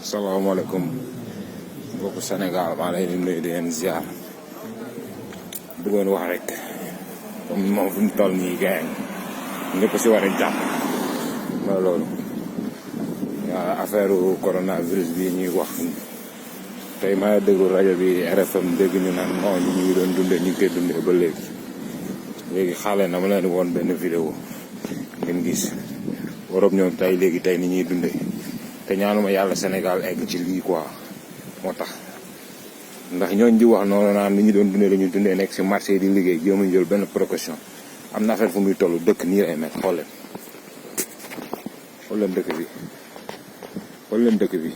Assalamualaikum mbokku Sénégal maa lay nuyu di leen ziar bëggoon wax rek comme moom fu mu toll nii gars ñëpp si war a jàpp mooy loolu affaire coronavirus bi ñuy wax tey maa déglu rajo bi RFM dégg ñu naan non ñu ngi doon dundee ñu ngi koy dundee ba léegi xaale na ma leen woon benn vidéo ngeen gis Europe ñoom tey léegi tey ni ñuy dundee te ñaanuma yàlla Sénégal egg ci lii quoi moo tax ndax ñooñ di wax noonu naan ni ñu doon dundee la ñu dundee nekk si marché di liggéey jéemuñ jël benn précaution am na affaire fu muy toll dëkk nii lay mel xool leen dëkk bi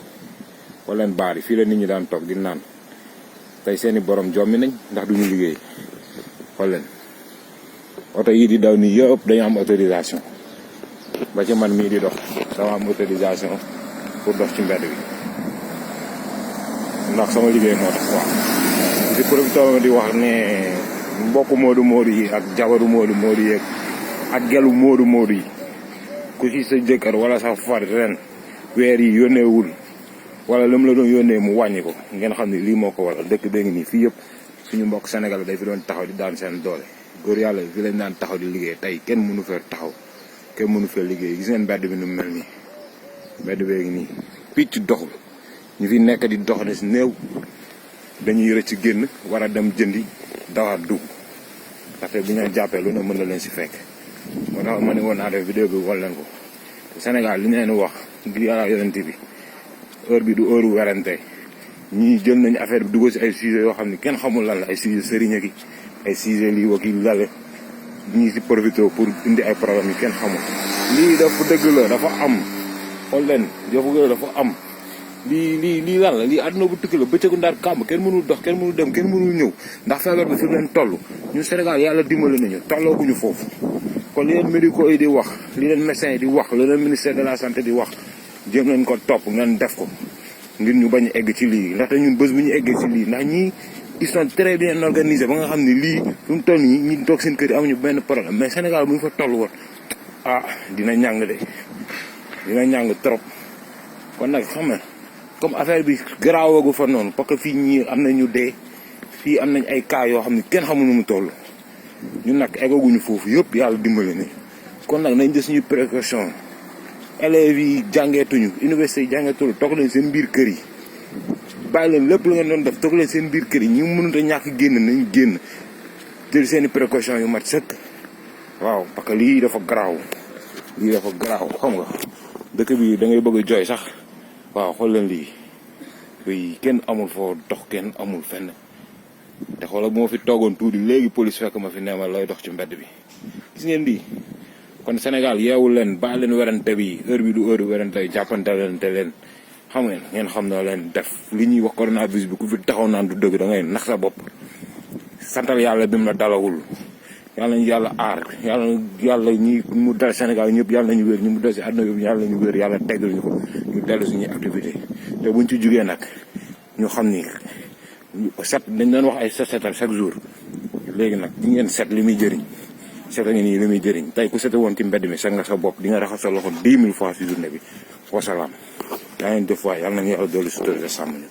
xool leen baar yi fii la nit ñi daan toog di naan tey seeni borom jommi nañ ndax duñu liggéey xool leen oto yi di daw nii yëpp dañu am autorisation ba ci man mii di dox dama am autorisation pour dox ci mbedd bi ndax sama liggéey moo tax waaw di profité di wax ne mbokku moodu yi ak jabaru moodu yi ak gelu moodu yi ku ci sa jëkkër wala sa far ren weer yi yónneewul wala lu mu la doon yónnee mu wàññi ko ngeen xam ne lii moo ko waral dëkk bee ngi nii fii yëpp suñu mbokk Sénégal day fi doon taxaw di daan seen doole góor yàlla fi lañ daan taxaw di liggéey tey kenn mënu fee taxaw kenn mënu fee liggéey gis ngeen mbedd bi nu mel nii mbedd bee ngi nii picc doxul ñu fi nekk di dox ne si néew dañuy rëcc génn war a dem jëndi dawaat dugg ndaxte bu ñu jàppee lu ne mën na leen si fekk moo tax ma ne woon naa def vidéo bi wol leen ko Sénégal li ñu leen wax ngir yàlla yonent bi heure bi du heure werante ñii jël nañu affaire bi dugg si ay sujet yoo xam ne kenn xamul lan la ay sujet sëriñ gi ay sujet lii waki lale ñii si profité pour indi ay problème yi kenn xamul lii dafa dëgg la dafa am xool leen dafa am lii lan la lii àdduna bu tukki la bëccëgu ndaar kàmb kenn mënul dox kenn mënul dem kenn mënul ñëw ndax feebar bi fi leen toll ñun Sénégal yàlla dimbali nañu tollooguñu foofu kon li leen médicaux yi di wax li leen médecins yi di wax li leen ministère de la santé di wax jéem leen ko topp ngeen def ko ngir ñu bañ a egg ci lii ndaxte ñun bés bu ñu eggee ci lii ndax ñii ils sont très bien organisés ba nga xam ne lii fi mu toll nii ñi toog seen kër yi amuñu benn problème mais Sénégal bu ñu fa toll woon dina ñàng de dina ñàng trop kon nag xam nga comme affaire bi garaawagu fa noonu parce que fii ñii am nañu dee fii am nañ ay cas yoo xam ne kenn xamul nu mu toll ñun nag eggaguñu foofu yëpp yàlla dimbali ni kon nag nañ jël suñu précaution élèves yi jàngeetuñu université yi jàngeetuñu toog leen seen biir kër yi bàyyi leen lépp lu ngeen doon def toog leen seen biir kër yi ñu mënut a ñàkk génn nañu génn jël seeni précaution yu mat sëkk waaw parce que lii dafa garaaw xam nga dëkk bi da ngay bëgg a jooy sax waaw xool leen lii kenn amul foo dox kenn amul fenn te xoolal bu ma fi toogoon tuuti léegi police fekk ma fi neemal lay dox ci mbedd bi gis ngeen lii kon Sénégal yeewul leen bàyyi leen werante bi heure bi du heure werante jàppante leen te leen xam ngeen xam na leen def li ñuy wax coronavirus bi ku fi taxaw naan du dëgg da ngay nax sa bopp santal yàlla bi mu la dalawul yàlla nañu yàlla aar yàlla ñi mu dal Sénégal ñëpp yàlla nañu wér ñu mu dal si àdduna bi yàlla nañu wér yàlla teggal ñu ko ñu dellu suñuy activité te buñ ci jugee nag ñu xam ni set dañ doon wax ay setal chaque jour léegi nag di ngeen set li muy jëriñ set ngeen nii li muy jëriñ tey ku sete woon ci mbedd mi set nga sa bopp di nga raxas sa loxo 10 000 fois si journée bi wasalaam yaa ngeen def waay yàlla nañu yàlla dolli sutura sàmm ñu